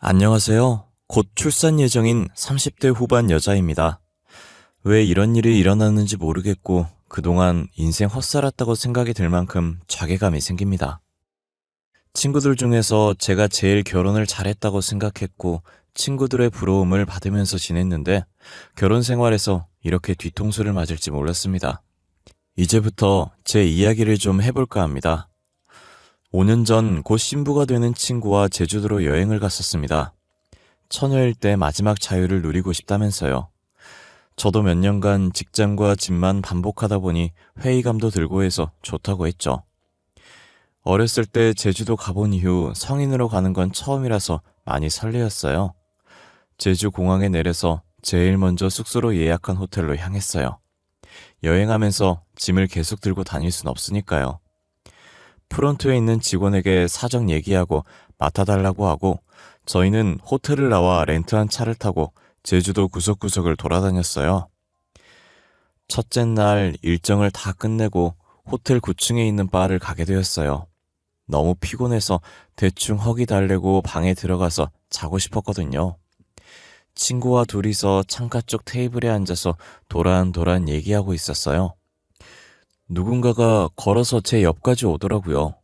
안녕하세요. 곧 출산 예정인 30대 후반 여자입니다. 왜 이런 일이 일어났는지 모르겠고 그동안 인생 헛살았다고 생각이 들 만큼 자괴감이 생깁니다. 친구들 중에서 제가 제일 결혼을 잘했다고 생각했고 친구들의 부러움을 받으면서 지냈는데 결혼 생활에서 이렇게 뒤통수를 맞을지 몰랐습니다. 이제부터 제 이야기를 좀 해볼까 합니다. 5년 전 곧 신부가 되는 친구와 제주도로 여행을 갔었습니다. 처녀일 때 마지막 자유를 누리고 싶다면서요. 저도 몇 년간 직장과 집만 반복하다 보니 회의감도 들고 해서 좋다고 했죠. 어렸을 때 제주도 가본 이후 성인으로 가는 건 처음이라서 많이 설레었어요. 제주 공항에 내려서 제일 먼저 숙소로 예약한 호텔로 향했어요. 여행하면서 짐을 계속 들고 다닐 순 없으니까요. 프론트에 있는 직원에게 사정 얘기하고 맡아달라고 하고 저희는 호텔을 나와 렌트한 차를 타고 제주도 구석구석을 돌아다녔어요. 첫째 날 일정을 다 끝내고 호텔 9층에 있는 바를 가게 되었어요. 너무 피곤해서 대충 허기 달래고 방에 들어가서 자고 싶었거든요. 친구와 둘이서 창가 쪽 테이블에 앉아서 도란도란 얘기하고 있었어요. 누군가가 걸어서 제 옆까지 오더라고요.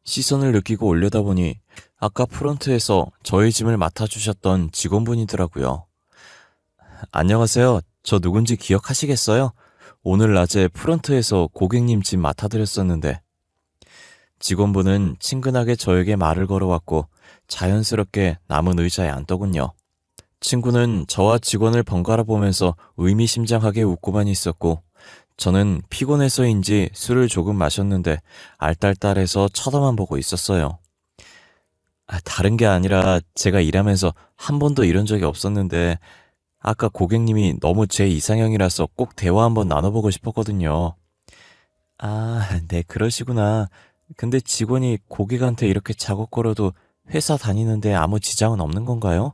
시선을 느끼고 올려다보니 아까 프론트에서 저희 짐을 맡아주셨던 직원분이더라고요. 안녕하세요. 저 누군지 기억하시겠어요? 오늘 낮에 프론트에서 고객님 짐 맡아드렸었는데. 직원분은 친근하게 저에게 말을 걸어왔고 자연스럽게 남은 의자에 앉더군요. 친구는 저와 직원을 번갈아 보면서 의미심장하게 웃고만 있었고 저는 피곤해서인지 술을 조금 마셨는데 알딸딸해서 쳐다만 보고 있었어요. 다른 게 아니라 제가 일하면서 한 번도 이런 적이 없었는데 아까 고객님이 너무 제 이상형이라서 꼭 대화 한번 나눠보고 싶었거든요. 네, 그러시구나. 근데 직원이 고객한테 이렇게 작업걸어도 회사 다니는데 아무 지장은 없는 건가요?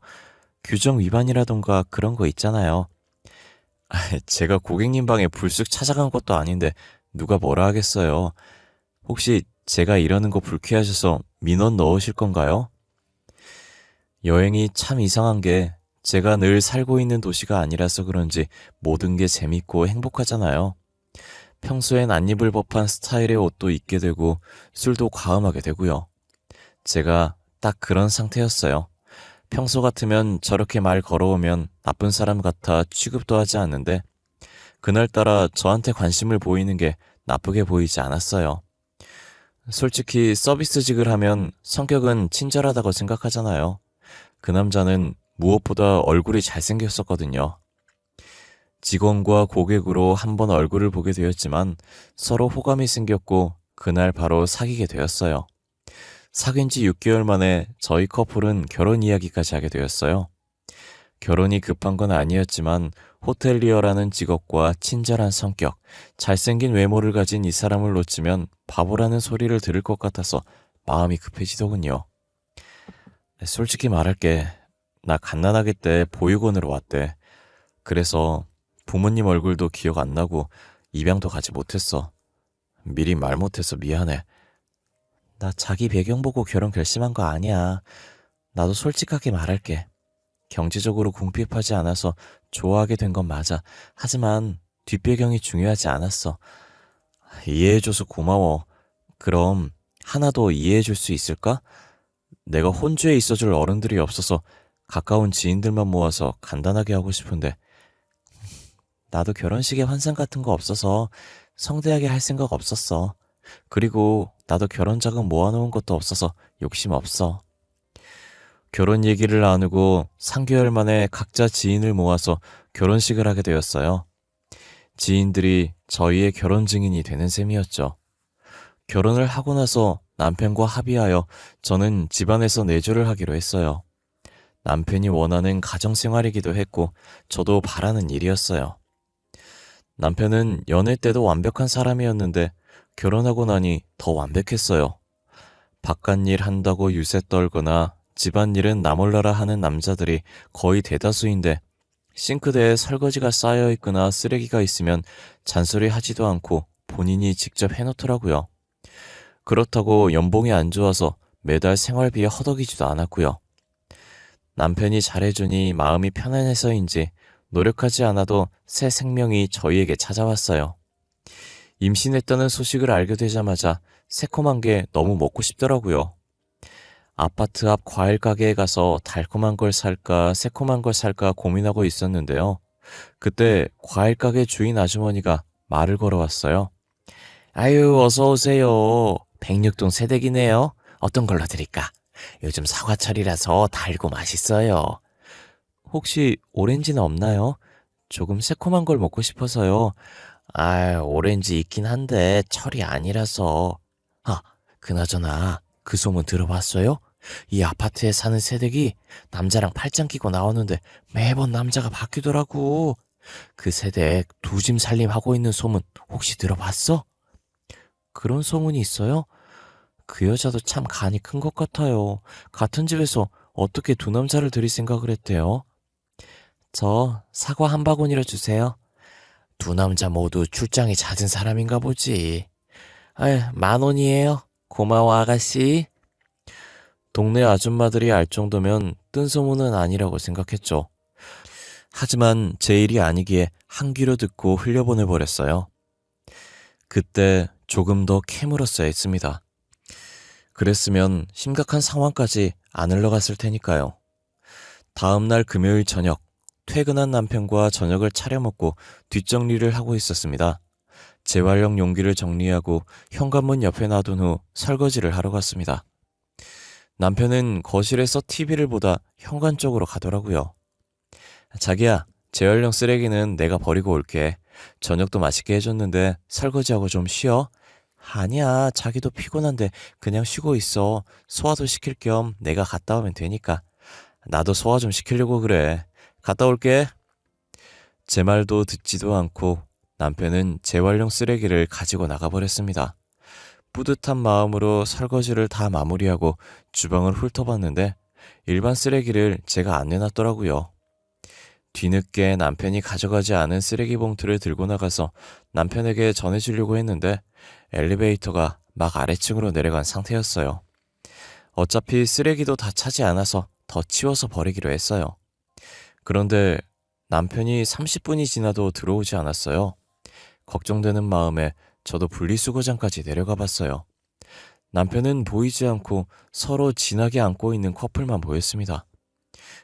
규정 위반이라던가 그런 거 있잖아요. 제가 고객님 방에 불쑥 찾아간 것도 아닌데 누가 뭐라 하겠어요. 혹시 제가 이러는 거 불쾌하셔서 민원 넣으실 건가요? 여행이 참 이상한 게 제가 늘 살고 있는 도시가 아니라서 그런지 모든 게 재밌고 행복하잖아요. 평소엔 안 입을 법한 스타일의 옷도 입게 되고 술도 과음하게 되고요. 제가 딱 그런 상태였어요. 평소 같으면 저렇게 말 걸어오면 나쁜 사람 같아 취급도 하지 않는데 그날따라 저한테 관심을 보이는 게 나쁘게 보이지 않았어요. 솔직히 서비스직을 하면 성격은 친절하다고 생각하잖아요. 그 남자는 무엇보다 얼굴이 잘생겼었거든요. 직원과 고객으로 한 번 얼굴을 보게 되었지만 서로 호감이 생겼고 그날 바로 사귀게 되었어요. 사귄 지 6개월 만에 저희 커플은 결혼 이야기까지 하게 되었어요. 결혼이 급한 건 아니었지만 호텔리어라는 직업과 친절한 성격, 잘생긴 외모를 가진 이 사람을 놓치면 바보라는 소리를 들을 것 같아서 마음이 급해지더군요. 솔직히 말할게. 나 갓난아기 때 보육원으로 왔대. 그래서 부모님 얼굴도 기억 안 나고 입양도 가지 못했어. 미리 말 못해서 미안해. 나 자기 배경 보고 결혼 결심한 거 아니야. 나도 솔직하게 말할게. 경제적으로 궁핍하지 않아서 좋아하게 된 건 맞아. 하지만 뒷배경이 중요하지 않았어. 이해해줘서 고마워. 그럼 하나 더 이해해줄 수 있을까? 내가 혼주에 있어줄 어른들이 없어서 가까운 지인들만 모아서 간단하게 하고 싶은데 나도 결혼식에 환상 같은 거 없어서 성대하게 할 생각 없었어. 그리고 나도 결혼 자금 모아놓은 것도 없어서 욕심 없어. 결혼 얘기를 나누고 3개월 만에 각자 지인을 모아서 결혼식을 하게 되었어요. 지인들이 저희의 결혼 증인이 되는 셈이었죠. 결혼을 하고 나서 남편과 합의하여 저는 집안에서 내조를 하기로 했어요. 남편이 원하는 가정생활이기도 했고 저도 바라는 일이었어요. 남편은 연애 때도 완벽한 사람이었는데 결혼하고 나니 더 완벽했어요. 바깥일 한다고 유세 떨거나 집안일은 나 몰라라 하는 남자들이 거의 대다수인데 싱크대에 설거지가 쌓여있거나 쓰레기가 있으면 잔소리 하지도 않고 본인이 직접 해놓더라고요. 그렇다고 연봉이 안 좋아서 매달 생활비에 허덕이지도 않았고요. 남편이 잘해주니 마음이 편안해서인지 노력하지 않아도 새 생명이 저희에게 찾아왔어요. 임신했다는 소식을 알게 되자마자 새콤한 게 너무 먹고 싶더라고요. 아파트 앞 과일 가게에 가서 달콤한 걸 살까 새콤한 걸 살까 고민하고 있었는데요. 그때 과일 가게 주인 아주머니가 말을 걸어왔어요. 아유, 어서 오세요. 백육동 새댁이네요. 어떤 걸로 드릴까? 요즘 사과철이라서 달고 맛있어요. 혹시 오렌지는 없나요? 조금 새콤한 걸 먹고 싶어서요. 아, 오렌지 있긴 한데 철이 아니라서. 아, 그나저나 그 소문 들어봤어요? 이 아파트에 사는 새댁이 남자랑 팔짱 끼고 나오는데 매번 남자가 바뀌더라고. 그 새댁 두 짐 살림하고 있는 소문 혹시 들어봤어? 그런 소문이 있어요? 그 여자도 참 간이 큰 것 같아요. 같은 집에서 어떻게 두 남자를 들일 생각을 했대요? 저 사과 한 바구니로 주세요. 두 남자 모두 출장이 잦은 사람인가 보지. 아유, 10,000원이에요. 고마워, 아가씨. 동네 아줌마들이 알 정도면 뜬 소문은 아니라고 생각했죠. 하지만 제 일이 아니기에 한 귀로 듣고 흘려보내버렸어요. 그때 조금 더 캐물었어야 했습니다. 그랬으면 심각한 상황까지 안 흘러갔을 테니까요. 다음날 금요일 저녁, 퇴근한 남편과 저녁을 차려 먹고 뒷정리를 하고 있었습니다. 재활용 용기를 정리하고 현관문 옆에 놔둔 후 설거지를 하러 갔습니다. 남편은 거실에서 TV를 보다 현관 쪽으로 가더라고요. 자기야, 재활용 쓰레기는 내가 버리고 올게. 저녁도 맛있게 해줬는데 설거지하고 좀 쉬어. 아니야, 자기도 피곤한데 그냥 쉬고 있어. 소화도 시킬 겸 내가 갔다 오면 되니까. 나도 소화 좀 시키려고 그래. 갔다 올게. 제 말도 듣지도 않고 남편은 재활용 쓰레기를 가지고 나가버렸습니다. 뿌듯한 마음으로 설거지를 다 마무리하고 주방을 훑어봤는데 일반 쓰레기를 제가 안 내놨더라고요. 뒤늦게 남편이 가져가지 않은 쓰레기 봉투를 들고 나가서 남편에게 전해주려고 했는데 엘리베이터가 막 아래층으로 내려간 상태였어요. 어차피 쓰레기도 다 차지 않아서 더 치워서 버리기로 했어요. 그런데 남편이 30분이 지나도 들어오지 않았어요. 걱정되는 마음에 저도 분리수거장까지 내려가 봤어요. 남편은 보이지 않고 서로 진하게 안고 있는 커플만 보였습니다.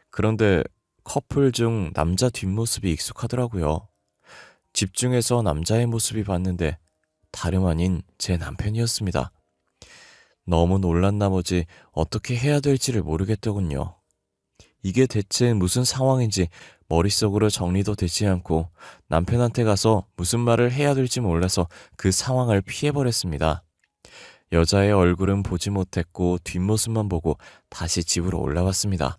그런데 커플 중 남자 뒷모습이 익숙하더라고요. 집중해서 남자의 모습이 봤는데 다름 아닌 제 남편이었습니다. 너무 놀란 나머지 어떻게 해야 될지를 모르겠더군요. 이게 대체 무슨 상황인지 머릿속으로 정리도 되지 않고 남편한테 가서 무슨 말을 해야 될지 몰라서 그 상황을 피해버렸습니다. 여자의 얼굴은 보지 못했고 뒷모습만 보고 다시 집으로 올라왔습니다.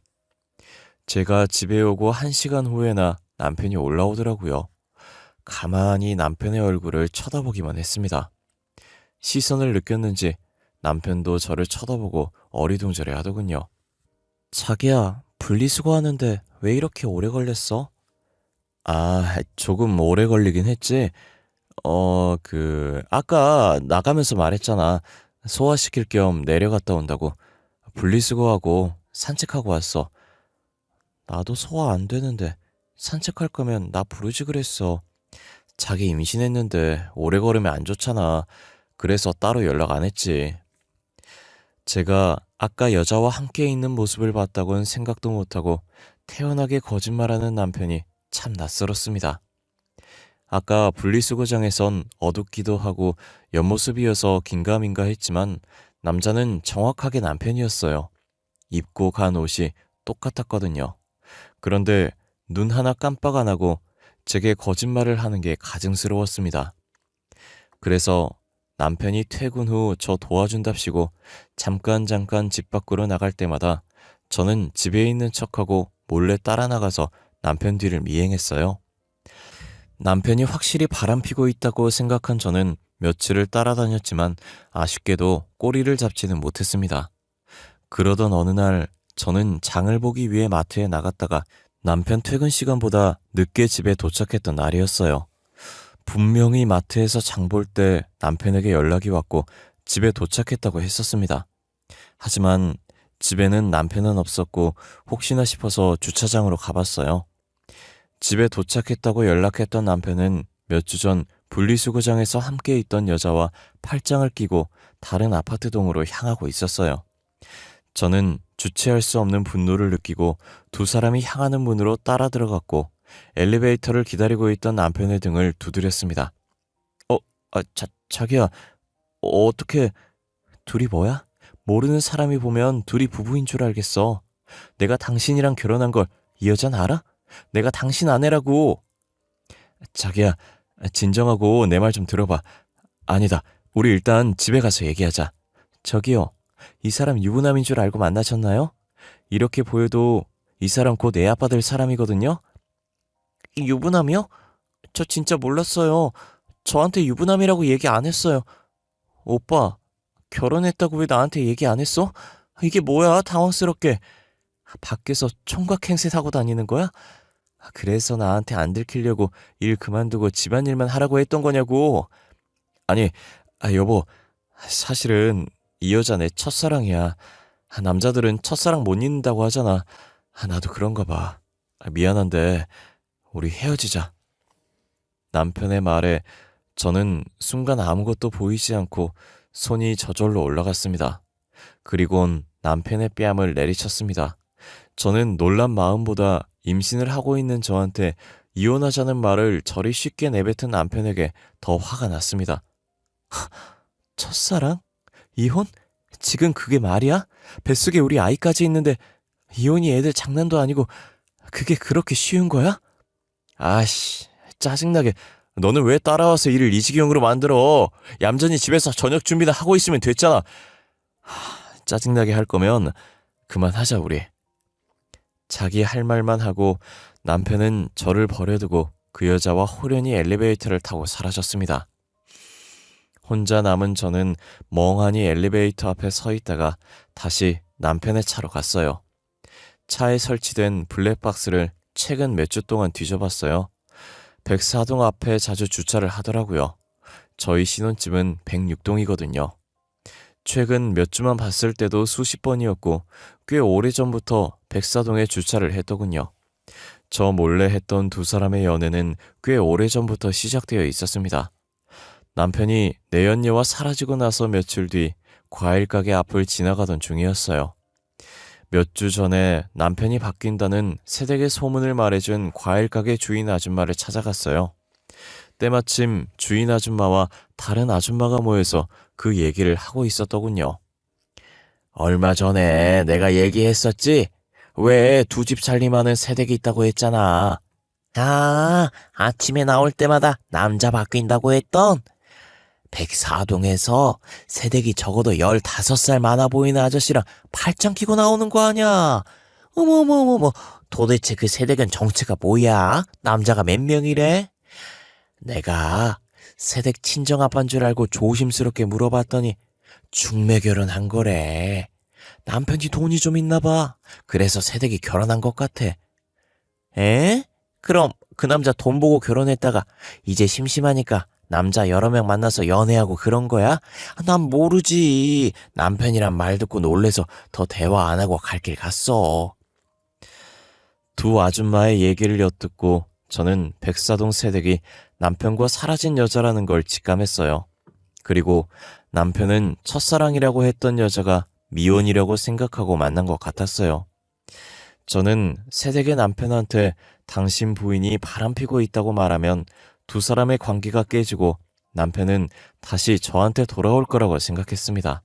제가 집에 오고 1시간 후에나 남편이 올라오더라고요. 가만히 남편의 얼굴을 쳐다보기만 했습니다. 시선을 느꼈는지 남편도 저를 쳐다보고 어리둥절해 하더군요. 자기야, 분리수거하는데 왜 이렇게 오래 걸렸어? 아, 조금 오래 걸리긴 했지. 아까 나가면서 말했잖아. 소화시킬 겸 내려갔다 온다고. 분리수거하고 산책하고 왔어. 나도 소화 안 되는데 산책할 거면 나 부르지 그랬어. 자기 임신했는데 오래 걸으면 안 좋잖아. 그래서 따로 연락 안 했지. 제가 아까 여자와 함께 있는 모습을 봤다고는 생각도 못하고 태연하게 거짓말하는 남편이 참 낯설었습니다. 아까 분리수거장에선 어둡기도 하고 옆모습이어서 긴가민가 했지만 남자는 정확하게 남편이었어요. 입고 간 옷이 똑같았거든요. 그런데 눈 하나 깜빡 안 하고 제게 거짓말을 하는 게 가증스러웠습니다. 그래서 남편이 퇴근 후 저 도와준답시고 잠깐 집 밖으로 나갈 때마다 저는 집에 있는 척하고 몰래 따라 나가서 남편 뒤를 미행했어요. 남편이 확실히 바람피고 있다고 생각한 저는 며칠을 따라다녔지만 아쉽게도 꼬리를 잡지는 못했습니다. 그러던 어느 날 저는 장을 보기 위해 마트에 나갔다가 남편 퇴근 시간보다 늦게 집에 도착했던 날이었어요. 분명히 마트에서 장 볼 때 남편에게 연락이 왔고 집에 도착했다고 했었습니다. 하지만 집에는 남편은 없었고 혹시나 싶어서 주차장으로 가봤어요. 집에 도착했다고 연락했던 남편은 몇 주 전 분리수거장에서 함께 있던 여자와 팔짱을 끼고 다른 아파트 동으로 향하고 있었어요. 저는 주체할 수 없는 분노를 느끼고 두 사람이 향하는 문으로 따라 들어갔고 엘리베이터를 기다리고 있던 남편의 등을 두드렸습니다. 자기야, 어떻게 둘이 뭐야? 모르는 사람이 보면 둘이 부부인 줄 알겠어. 내가 당신이랑 결혼한 걸 이 여자는 알아? 내가 당신 아내라고. 자기야, 진정하고 내 말 좀 들어봐. 아니다, 우리 일단 집에 가서 얘기하자. 저기요, 이 사람 유부남인 줄 알고 만나셨나요? 이렇게 보여도 이 사람 곧 애 아빠 될 사람이거든요? 유부남이요? 저 진짜 몰랐어요. 저한테 유부남이라고 얘기 안 했어요. 오빠, 결혼했다고 왜 나한테 얘기 안 했어? 이게 뭐야, 당황스럽게. 밖에서 총각 행세 하고 다니는 거야? 그래서 나한테 안 들키려고 일 그만두고 집안일만 하라고 했던 거냐고. 아니, 여보, 사실은 이 여자 내 첫사랑이야. 남자들은 첫사랑 못 잊는다고 하잖아. 나도 그런가 봐. 미안한데 우리 헤어지자. 남편의 말에 저는 순간 아무것도 보이지 않고 손이 저절로 올라갔습니다. 그리곤 남편의 뺨을 내리쳤습니다. 저는 놀란 마음보다 임신을 하고 있는 저한테 이혼하자는 말을 저리 쉽게 내뱉은 남편에게 더 화가 났습니다. 첫사랑? 이혼? 지금 그게 말이야? 뱃속에 우리 아이까지 있는데 이혼이 애들 장난도 아니고 그게 그렇게 쉬운 거야? 아씨, 짜증나게. 너는 왜 따라와서 일을 이 지경으로 만들어? 얌전히 집에서 저녁 준비나 하고 있으면 됐잖아. 짜증나게 할 거면 그만하자 우리. 자기 할 말만 하고 남편은 저를 버려두고 그 여자와 호련히 엘리베이터를 타고 사라졌습니다. 혼자 남은 저는 멍하니 엘리베이터 앞에 서 있다가 다시 남편의 차로 갔어요. 차에 설치된 블랙박스를 최근 몇 주 동안 뒤져봤어요. 104동 앞에 자주 주차를 하더라고요. 저희 신혼집은 106동이거든요. 최근 몇 주만 봤을 때도 수십 번이었고 꽤 오래전부터 104동에 주차를 했더군요. 저 몰래 했던 두 사람의 연애는 꽤 오래전부터 시작되어 있었습니다. 남편이 내연녀와 사라지고 나서 며칠 뒤 과일 가게 앞을 지나가던 중이었어요. 몇 주 전에 남편이 바뀐다는 새댁의 소문을 말해준 과일 가게 주인 아줌마를 찾아갔어요. 때마침 주인 아줌마와 다른 아줌마가 모여서 그 얘기를 하고 있었더군요. 얼마 전에 내가 얘기했었지? 왜 두 집 살림하는 새댁이 있다고 했잖아. 아침에 나올 때마다 남자 바뀐다고 했던? 104동에서 새댁이 적어도 15살 많아 보이는 아저씨랑 팔짱 끼고 나오는 거 아냐? 어머머머머, 도대체 그 새댁은 정체가 뭐야? 남자가 몇 명이래? 내가 새댁 친정아빠인 줄 알고 조심스럽게 물어봤더니 중매 결혼한 거래. 남편이 돈이 좀 있나 봐. 그래서 새댁이 결혼한 것 같아. 에? 그럼 그 남자 돈 보고 결혼했다가 이제 심심하니까 남자 여러 명 만나서 연애하고 그런 거야? 난 모르지. 남편이란 말 듣고 놀래서 더 대화 안 하고 갈 길 갔어. 두 아줌마의 얘기를 엿듣고 저는 104동 새댁이 남편과 사라진 여자라는 걸 직감했어요. 그리고 남편은 첫사랑이라고 했던 여자가 미혼이라고 생각하고 만난 것 같았어요. 저는 새댁의 남편한테 당신 부인이 바람피고 있다고 말하면 두 사람의 관계가 깨지고 남편은 다시 저한테 돌아올 거라고 생각했습니다.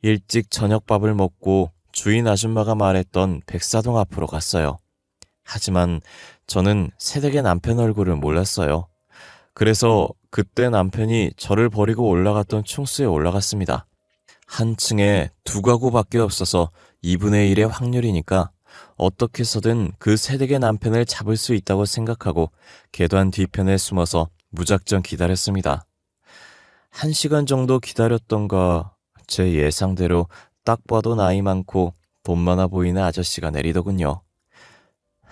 일찍 저녁밥을 먹고 주인 아줌마가 말했던 104동 앞으로 갔어요. 하지만 저는 새댁의 남편 얼굴을 몰랐어요. 그래서 그때 남편이 저를 버리고 올라갔던 충수에 올라갔습니다. 한 층에 두 가구밖에 없어서 2분의 1의 확률이니까 어떻게 해서든 그 새댁의 남편을 잡을 수 있다고 생각하고 계단 뒤편에 숨어서 무작정 기다렸습니다. 1시간 정도 기다렸던가 제 예상대로 딱 봐도 나이 많고 돈 많아 보이는 아저씨가 내리더군요.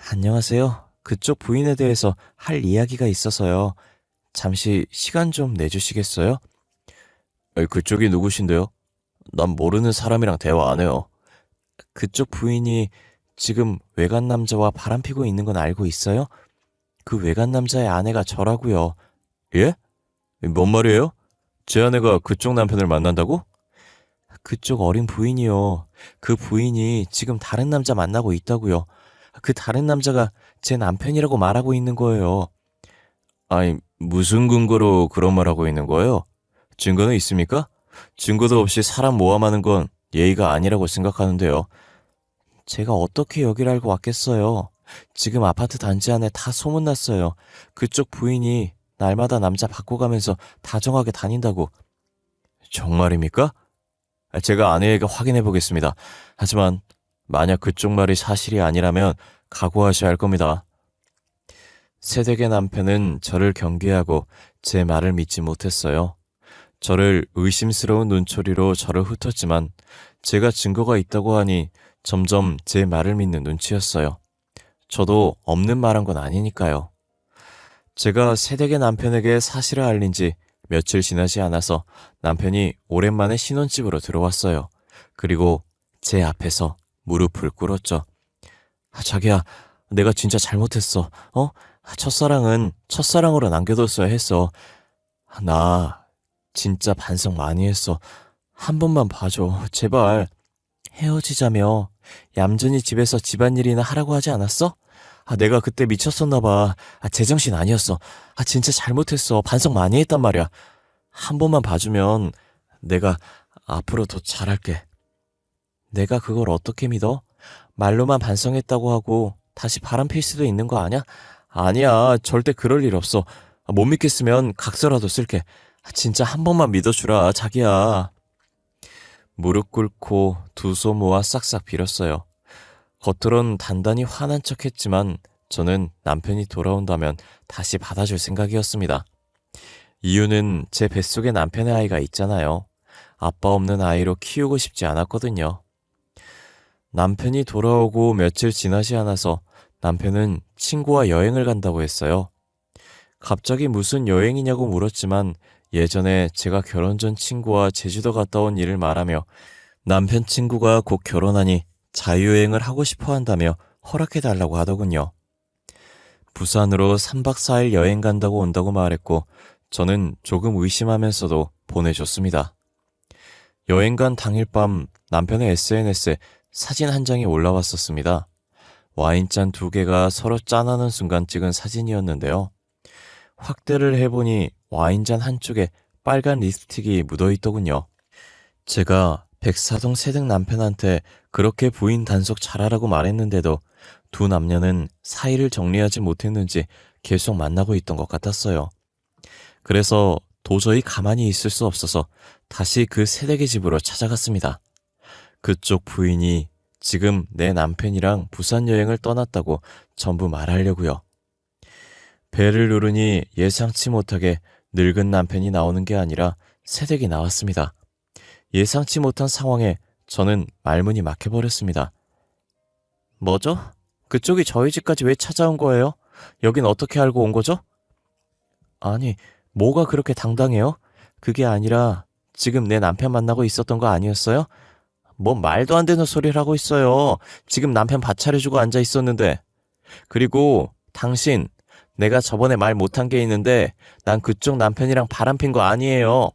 안녕하세요. 그쪽 부인에 대해서 할 이야기가 있어서요. 잠시 시간 좀 내주시겠어요? 그쪽이 누구신데요? 난 모르는 사람이랑 대화 안 해요. 그쪽 부인이 지금 외간 남자와 바람피고 있는 건 알고 있어요? 그 외간 남자의 아내가 저라고요. 예? 뭔 말이에요? 제 아내가 그쪽 남편을 만난다고? 그쪽 어린 부인이요. 그 부인이 지금 다른 남자 만나고 있다고요. 그 다른 남자가 제 남편이라고 말하고 있는 거예요. 아니, 무슨 근거로 그런 말 하고 있는 거예요? 증거는 있습니까? 증거도 없이 사람 모함하는 건 예의가 아니라고 생각하는데요. 제가 어떻게 여길 알고 왔겠어요? 지금 아파트 단지 안에 다 소문났어요. 그쪽 부인이 날마다 남자 바꿔가면서 다정하게 다닌다고. 정말입니까? 제가 아내에게 확인해 보겠습니다. 하지만 만약 그쪽 말이 사실이 아니라면 각오하셔야 할 겁니다. 새댁의 남편은 저를 경계하고 제 말을 믿지 못했어요. 저를 의심스러운 눈초리로 저를 훑었지만 제가 증거가 있다고 하니 점점 제 말을 믿는 눈치였어요. 저도 없는 말 한 건 아니니까요. 제가 새댁의 남편에게 사실을 알린 지 며칠 지나지 않아서 남편이 오랜만에 신혼집으로 들어왔어요. 그리고 제 앞에서 무릎을 꿇었죠. 자기야, 내가 진짜 잘못했어. 첫사랑은 첫사랑으로 남겨뒀어야 했어. 나 진짜 반성 많이 했어. 한 번만 봐줘, 제발. 헤어지자며 얌전히 집에서 집안일이나 하라고 하지 않았어? 내가 그때 미쳤었나 봐. 제정신 아니었어. 진짜 잘못했어. 반성 많이 했단 말이야. 한 번만 봐주면 내가 앞으로 더 잘할게. 내가 그걸 어떻게 믿어? 말로만 반성했다고 하고 다시 바람필 수도 있는 거 아니야? 아니야, 절대 그럴 일 없어. 못 믿겠으면 각서라도 쓸게. 진짜 한 번만 믿어주라, 자기야. 무릎 꿇고 두 손 모아 싹싹 빌었어요. 겉으론 단단히 화난 척 했지만 저는 남편이 돌아온다면 다시 받아줄 생각이었습니다. 이유는 제 뱃속에 남편의 아이가 있잖아요. 아빠 없는 아이로 키우고 싶지 않았거든요. 남편이 돌아오고 며칠 지나지 않아서 남편은 친구와 여행을 간다고 했어요. 갑자기 무슨 여행이냐고 물었지만 예전에 제가 결혼 전 친구와 제주도 갔다 온 일을 말하며 남편 친구가 곧 결혼하니 자유여행을 하고 싶어 한다며 허락해달라고 하더군요. 부산으로 3박 4일 여행 간다고 온다고 말했고 저는 조금 의심하면서도 보내줬습니다. 여행 간 당일 밤 남편의 SNS에 사진 한 장이 올라왔었습니다. 와인잔 2개가 서로 짠하는 순간 찍은 사진이었는데요. 확대를 해보니 와인잔 한쪽에 빨간 립스틱이 묻어있더군요. 제가 백사동 새댁 남편한테 그렇게 부인 단속 잘하라고 말했는데도 두 남녀는 사이를 정리하지 못했는지 계속 만나고 있던 것 같았어요. 그래서 도저히 가만히 있을 수 없어서 다시 그 새댁의 집으로 찾아갔습니다. 그쪽 부인이 지금 내 남편이랑 부산 여행을 떠났다고 전부 말하려고요. 배를 누르니 예상치 못하게 늙은 남편이 나오는 게 아니라 새댁이 나왔습니다. 예상치 못한 상황에 저는 말문이 막혀버렸습니다. 뭐죠? 그쪽이 저희 집까지 왜 찾아온 거예요? 여긴 어떻게 알고 온 거죠? 아니, 뭐가 그렇게 당당해요? 그게 아니라 지금 내 남편 만나고 있었던 거 아니었어요? 뭐 말도 안 되는 소리를 하고 있어요. 지금 남편 밥 차려주고 앉아 있었는데. 그리고 당신, 내가 저번에 말 못한 게 있는데 난 그쪽 남편이랑 바람핀 거 아니에요.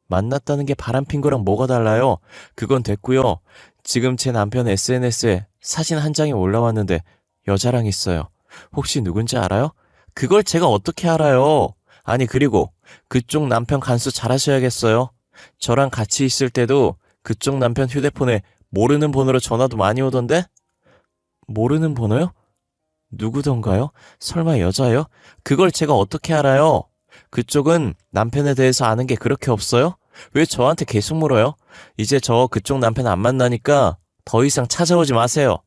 만났다는 게 바람핀 거랑 뭐가 달라요? 그건 됐고요. 지금 제 남편 SNS에 사진 한 장이 올라왔는데 여자랑 있어요. 혹시 누군지 알아요? 그걸 제가 어떻게 알아요? 아니, 그리고 그쪽 남편 간수 잘하셔야겠어요. 저랑 같이 있을 때도 그쪽 남편 휴대폰에 모르는 번호로 전화도 많이 오던데? 모르는 번호요? 누구던가요? 설마 여자예요? 그걸 제가 어떻게 알아요? 그쪽은 남편에 대해서 아는 게 그렇게 없어요? 왜 저한테 계속 물어요? 이제 저 그쪽 남편 안 만나니까 더 이상 찾아오지 마세요.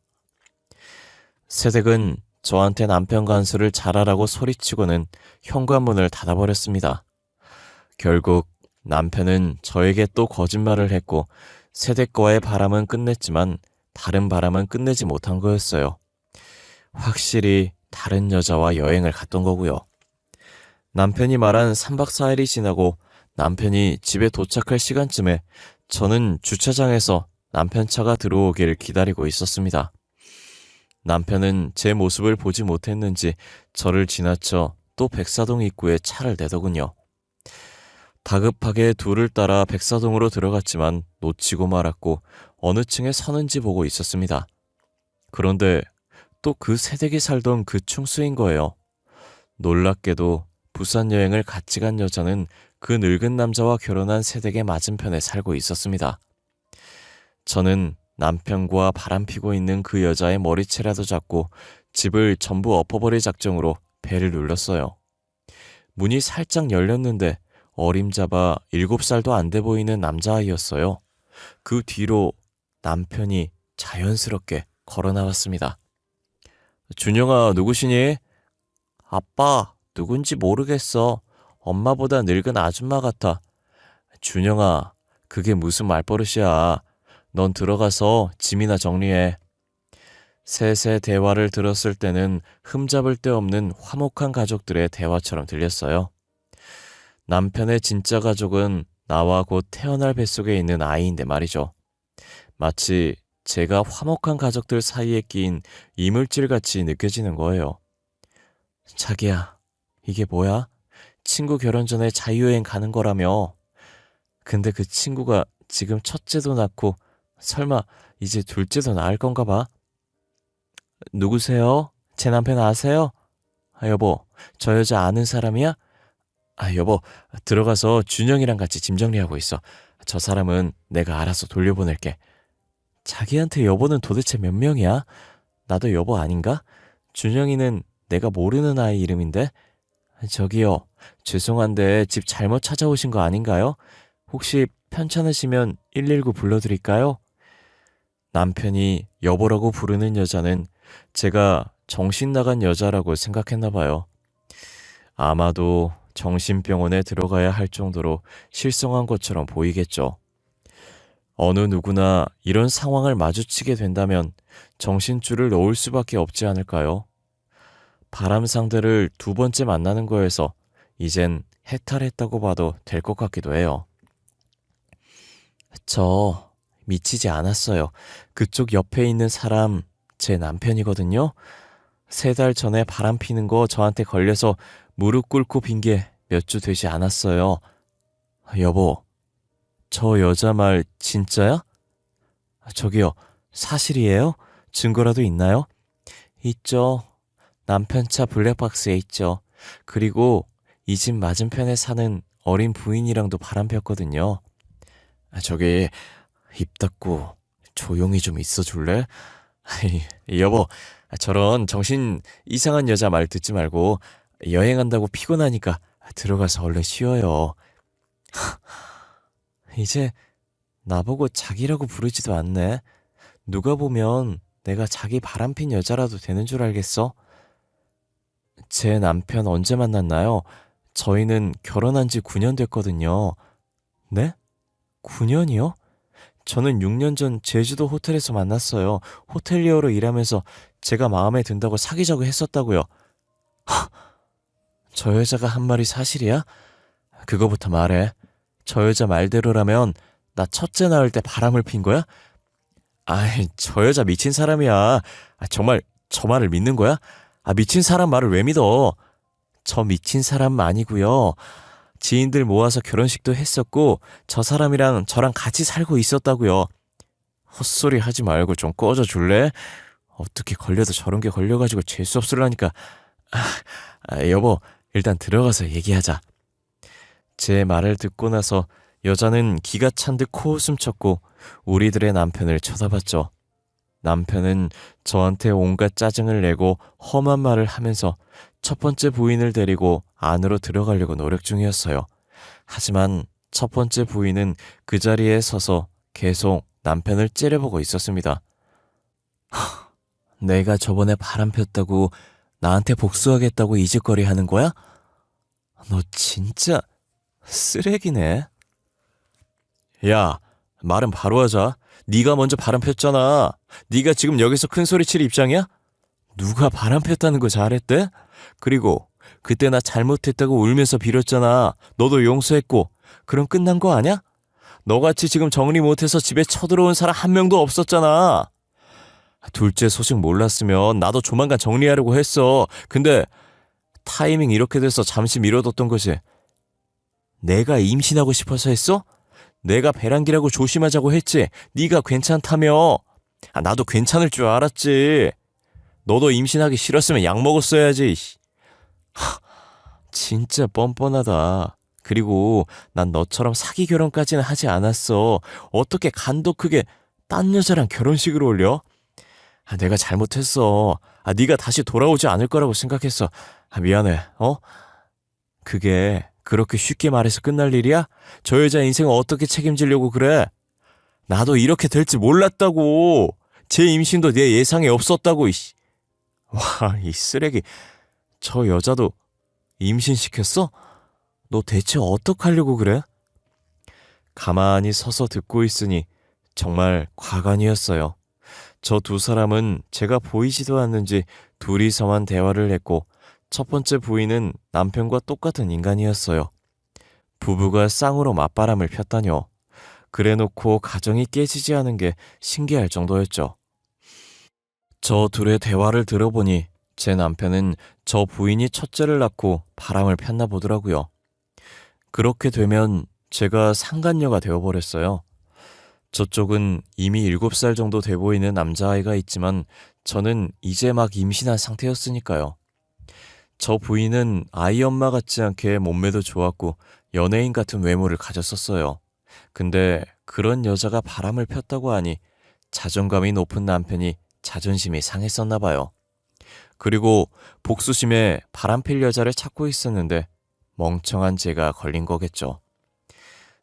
새댁은 저한테 남편 간수를 잘하라고 소리치고는 현관문을 닫아버렸습니다. 결국 남편은 저에게 또 거짓말을 했고 새댁과의 바람은 끝냈지만 다른 바람은 끝내지 못한 거였어요. 확실히 다른 여자와 여행을 갔던 거고요. 남편이 말한 3박 4일이 지나고 남편이 집에 도착할 시간쯤에 저는 주차장에서 남편 차가 들어오길 기다리고 있었습니다. 남편은 제 모습을 보지 못했는지 저를 지나쳐 또 백사동 입구에 차를 내더군요. 다급하게 둘을 따라 백사동으로 들어갔지만 놓치고 말았고 어느 층에 서는지 보고 있었습니다. 그런데 또 그 새댁이 살던 그 충수인 거예요. 놀랍게도 부산 여행을 같이 간 여자는 그 늙은 남자와 결혼한 새댁의 맞은편에 살고 있었습니다. 저는 남편과 바람피고 있는 그 여자의 머리채라도 잡고 집을 전부 엎어버릴 작정으로 배를 눌렀어요. 문이 살짝 열렸는데 어림잡아 7살도 안 돼 보이는 남자아이였어요. 그 뒤로 남편이 자연스럽게 걸어 나왔습니다. 준영아, 누구시니? 아빠, 누군지 모르겠어. 엄마보다 늙은 아줌마 같아. 준영아, 그게 무슨 말버릇이야. 넌 들어가서 짐이나 정리해. 셋의 대화를 들었을 때는 흠잡을 데 없는 화목한 가족들의 대화처럼 들렸어요. 남편의 진짜 가족은 나와 곧 태어날 뱃속에 있는 아이인데 말이죠. 마치 제가 화목한 가족들 사이에 끼인 이물질같이 느껴지는 거예요. 자기야, 이게 뭐야? 친구 결혼 전에 자유여행 가는 거라며. 근데 그 친구가 지금 첫째도 낳고 설마 이제 둘째도 낳을 건가 봐. 누구세요? 제 남편 아세요? 여보, 저 여자 아는 사람이야? 여보, 들어가서 준영이랑 같이 짐 정리하고 있어. 저 사람은 내가 알아서 돌려보낼게. 자기한테 여보는 도대체 몇 명이야? 나도 여보 아닌가? 준영이는 내가 모르는 아이 이름인데? 저기요, 죄송한데 집 잘못 찾아오신 거 아닌가요? 혹시 편찮으시면 119 불러드릴까요? 남편이 여보라고 부르는 여자는 제가 정신 나간 여자라고 생각했나 봐요. 아마도 정신병원에 들어가야 할 정도로 실성한 것처럼 보이겠죠. 어느 누구나 이런 상황을 마주치게 된다면 정신줄을 놓을 수밖에 없지 않을까요? 바람 상대를 두 번째 만나는 거에서 이젠 해탈했다고 봐도 될 것 같기도 해요. 저 미치지 않았어요. 그쪽 옆에 있는 사람 제 남편이거든요. 3달 전에 바람 피는 거 저한테 걸려서 무릎 꿇고 빈 게 몇 주 되지 않았어요. 여보, 저 여자 말 진짜야? 저기요, 사실이에요? 증거라도 있나요? 있죠. 남편 차 블랙박스에 있죠. 그리고 이 집 맞은편에 사는 어린 부인이랑도 바람 폈거든요. 저기 입 닫고 조용히 좀 있어 줄래? 여보, 저런 정신 이상한 여자 말 듣지 말고 여행한다고 피곤하니까 들어가서 얼른 쉬어요. 이제 나보고 자기라고 부르지도 않네. 누가 보면 내가 자기 바람핀 여자라도 되는 줄 알겠어? 제 남편 언제 만났나요? 저희는 결혼한 지 9년 됐거든요. 네? 9년이요? 저는 6년 전 제주도 호텔에서 만났어요. 호텔리어로 일하면서 제가 마음에 든다고 사귀자고 했었다고요. 저 여자가 한 말이 사실이야? 그거부터 말해. 저 여자 말대로라면 나 첫째 낳을 때 바람을 핀 거야? 저 여자 미친 사람이야. 정말 저 말을 믿는 거야? 미친 사람 말을 왜 믿어? 저 미친 사람 아니고요. 지인들 모아서 결혼식도 했었고 저 사람이랑 저랑 같이 살고 있었다고요. 헛소리 하지 말고 좀 꺼져 줄래? 어떻게 걸려도 저런 게 걸려가지고 재수 없으려니까. 여보, 일단 들어가서 얘기하자. 제 말을 듣고 나서 여자는 기가 찬 듯 코웃음 쳤고 우리들의 남편을 쳐다봤죠. 남편은 저한테 온갖 짜증을 내고 험한 말을 하면서 첫 번째 부인을 데리고 안으로 들어가려고 노력 중이었어요. 하지만 첫 번째 부인은 그 자리에 서서 계속 남편을 째려보고 있었습니다. 내가 저번에 바람 폈다고 나한테 복수하겠다고 이 짓거리 하는 거야? 너 진짜 쓰레기네. 야, 말은 바로 하자. 네가 먼저 바람 폈잖아. 네가 지금 여기서 큰 소리 칠 입장이야? 누가 바람 폈다는 거 잘했대? 그리고 그때 나 잘못했다고 울면서 빌었잖아. 너도 용서했고. 그럼 끝난 거 아냐? 너같이 지금 정리 못해서 집에 쳐들어온 사람 한 명도 없었잖아. 둘째 소식 몰랐으면 나도 조만간 정리하려고 했어. 근데 타이밍 이렇게 돼서 잠시 미뤄뒀던 거지. 내가 임신하고 싶어서 했어? 내가 배란기라고 조심하자고 했지. 네가 괜찮다며. 나도 괜찮을 줄 알았지. 너도 임신하기 싫었으면 약 먹었어야지. 진짜 뻔뻔하다. 그리고 난 너처럼 사기 결혼까지는 하지 않았어. 어떻게 간도 크게 딴 여자랑 결혼식을 올려? 내가 잘못했어. 네가 다시 돌아오지 않을 거라고 생각했어. 미안해. 그게 그렇게 쉽게 말해서 끝날 일이야? 저 여자 인생을 어떻게 책임지려고 그래? 나도 이렇게 될지 몰랐다고. 제 임신도 내 예상에 없었다고. 와, 이 쓰레기. 저 여자도 임신시켰어? 너 대체 어떡하려고 그래? 가만히 서서 듣고 있으니 정말 과간이었어요. 저 두 사람은 제가 보이지도 않는지 둘이서만 대화를 했고 첫 번째 부인은 남편과 똑같은 인간이었어요. 부부가 쌍으로 맞바람을 폈다뇨. 그래놓고 가정이 깨지지 않은 게 신기할 정도였죠. 저 둘의 대화를 들어보니 제 남편은 저 부인이 첫째를 낳고 바람을 폈나 보더라고요. 그렇게 되면 제가 상간녀가 되어버렸어요. 저쪽은 이미 7살 정도 돼 보이는 남자아이가 있지만 저는 이제 막 임신한 상태였으니까요. 저 부인은 아이 엄마 같지 않게 몸매도 좋았고 연예인 같은 외모를 가졌었어요. 근데 그런 여자가 바람을 폈다고 하니 자존감이 높은 남편이 자존심이 상했었나 봐요. 그리고 복수심에 바람필 여자를 찾고 있었는데 멍청한 제가 걸린 거겠죠.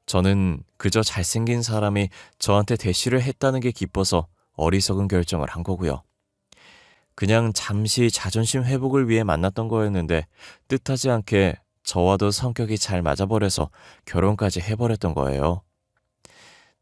저는 그저 잘생긴 사람이 저한테 대시를 했다는 게 기뻐서 어리석은 결정을 한 거고요. 그냥 잠시 자존심 회복을 위해 만났던 거였는데 뜻하지 않게 저와도 성격이 잘 맞아버려서 결혼까지 해버렸던 거예요.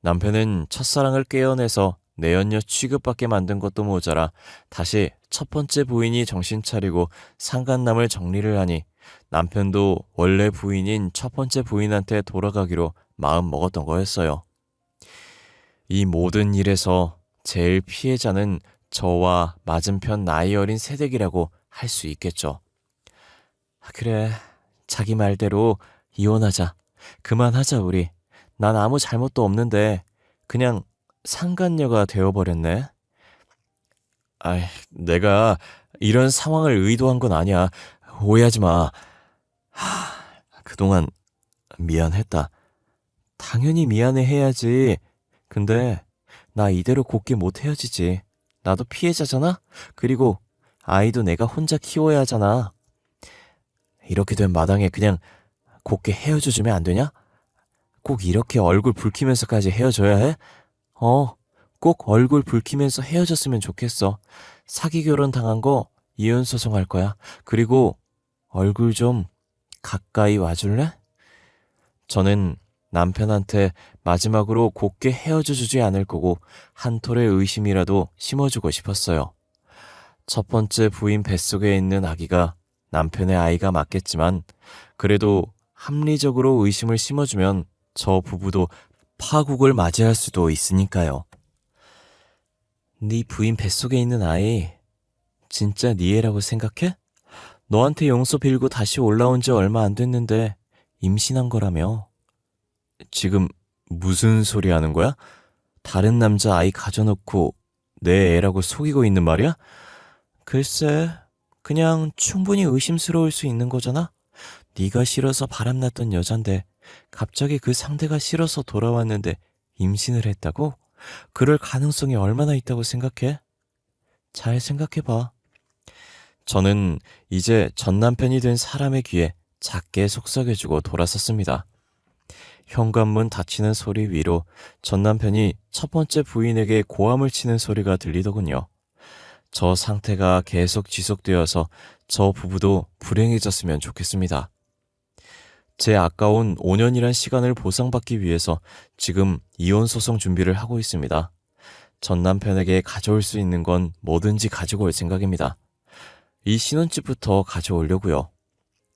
남편은 첫사랑을 깨어내서 내연녀 취급받게 만든 것도 모자라 다시 첫 번째 부인이 정신 차리고 상간남을 정리를 하니 남편도 원래 부인인 첫 번째 부인한테 돌아가기로 마음 먹었던 거였어요. 이 모든 일에서 제일 피해자는 저와 맞은편 나이 어린 새댁이라고 할 수 있겠죠. 그래, 자기 말대로 이혼하자. 그만하자 우리. 난 아무 잘못도 없는데 그냥 상간녀가 되어버렸네. 내가 이런 상황을 의도한 건 아니야. 오해하지 마. 그동안 미안했다. 당연히 미안해 해야지. 근데 나 이대로 곱게 못 헤어지지. 나도 피해자잖아? 그리고 아이도 내가 혼자 키워야 하잖아. 이렇게 된 마당에 그냥 곱게 헤어져주면 안 되냐? 꼭 이렇게 얼굴 붉히면서까지 헤어져야 해? 꼭 얼굴 붉히면서 헤어졌으면 좋겠어. 사기 결혼 당한 거 이혼 소송할 거야. 그리고 얼굴 좀 가까이 와줄래? 저는 남편한테 마지막으로 곱게 헤어져 주지 않을 거고 한 톨의 의심이라도 심어주고 싶었어요. 첫 번째 부인 뱃속에 있는 아기가 남편의 아이가 맞겠지만 그래도 합리적으로 의심을 심어주면 저 부부도 파국을 맞이할 수도 있으니까요. 네 부인 뱃속에 있는 아이 진짜 네 애라고 생각해? 너한테 용서 빌고 다시 올라온 지 얼마 안 됐는데 임신한 거라며. 지금 무슨 소리 하는 거야? 다른 남자 아이 가져놓고 내 애라고 속이고 있는 말이야? 글쎄, 그냥 충분히 의심스러울 수 있는 거잖아? 네가 싫어서 바람났던 여잔데 갑자기 그 상대가 싫어서 돌아왔는데 임신을 했다고? 그럴 가능성이 얼마나 있다고 생각해? 잘 생각해봐. 저는 이제 전 남편이 된 사람의 귀에 작게 속삭여주고 돌아섰습니다. 현관문 닫히는 소리 위로 전 남편이 첫 번째 부인에게 고함을 치는 소리가 들리더군요. 저 상태가 계속 지속되어서 저 부부도 불행해졌으면 좋겠습니다. 제 아까운 5년이란 시간을 보상받기 위해서 지금 이혼 소송 준비를 하고 있습니다. 전 남편에게 가져올 수 있는 건 뭐든지 가지고 올 생각입니다. 이 신혼집부터 가져오려고요.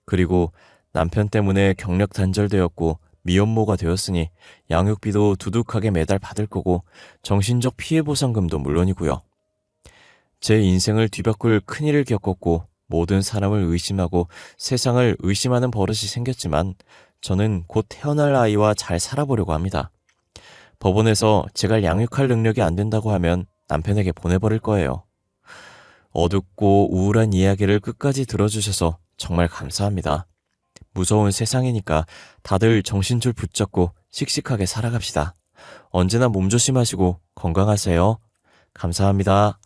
그리고 남편 때문에 경력 단절되었고 미혼모가 되었으니 양육비도 두둑하게 매달 받을 거고 정신적 피해 보상금도 물론이고요. 제 인생을 뒤바꿀 큰일을 겪었고 모든 사람을 의심하고 세상을 의심하는 버릇이 생겼지만 저는 곧 태어날 아이와 잘 살아보려고 합니다. 법원에서 제가 양육할 능력이 안 된다고 하면 남편에게 보내버릴 거예요. 어둡고 우울한 이야기를 끝까지 들어주셔서 정말 감사합니다. 무서운 세상이니까 다들 정신줄 붙잡고 씩씩하게 살아갑시다. 언제나 몸조심하시고 건강하세요. 감사합니다.